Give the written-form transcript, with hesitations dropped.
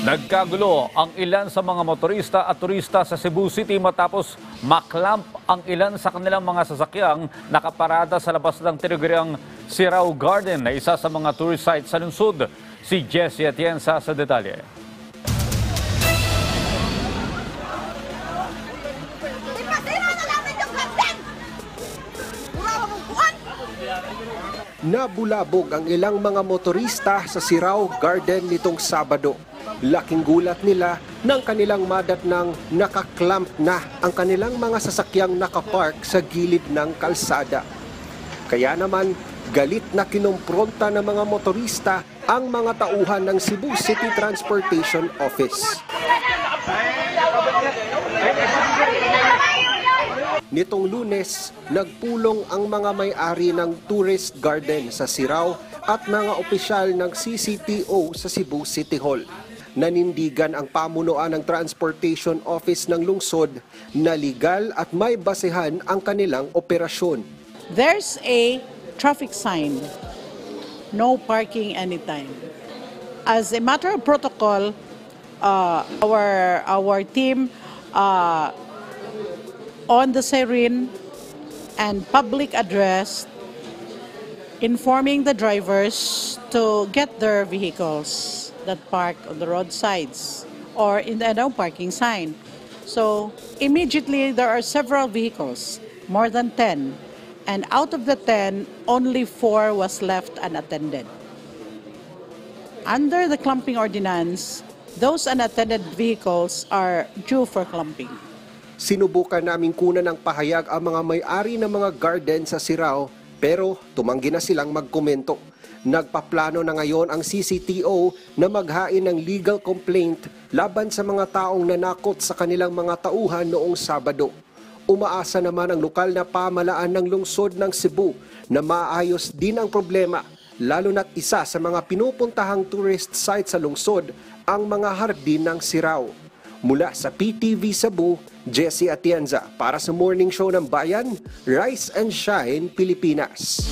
Nagkagulo ang ilan sa mga motorista at turista sa Cebu City matapos maklamp ang ilan sa kanilang mga sasakyang nakaparada sa labas ng tinaguriang Sirao Garden na isa sa mga tourist sites sa lungsod. Si Jessie Atienza sa detalye. Nabulabog ang ilang mga motorista sa Sirao Garden nitong Sabado. Laking gulat nila nang kanilang madat ng nakaklamp na ang kanilang mga sasakyang nakapark sa gilid ng kalsada. Kaya naman, galit na kinumpronta ng mga motorista ang mga tauhan ng Cebu City Transportation Office. Nitong Lunes, nagpulong ang mga may-ari ng tourist garden sa Sirao at mga opisyal ng CCTO sa Cebu City Hall. Nanindigan ang pamunuan ng Transportation Office ng lungsod na legal at may basehan ang kanilang operasyon. There's a traffic sign, no parking anytime. As a matter of protocol, our team on the siren and public address informing the drivers to get their vehicles that park on the roadsides or in the no parking sign. So immediately there are several vehicles, more than 10, and out of the 10, only 4 was left unattended. Under the clumping ordinance, those unattended vehicles are due for clumping. Sinubukan naming kunan ng pahayag ang mga may-ari ng mga garden sa Sirao pero tumanggi na silang magkomento. Nagpaplano na ngayon ang CCTO na maghain ng legal complaint laban sa mga taong nanakot sa kanilang mga tauhan noong Sabado. Umaasa naman ang lokal na pamahalaan ng lungsod ng Cebu na maayos din ang problema, lalo na't isa sa mga pinupuntahang tourist site sa lungsod ang mga hardin ng Sirao. Mula sa PTV Cebu, Jessie Atienza para sa Morning Show ng Bayan, Rise and Shine, Pilipinas.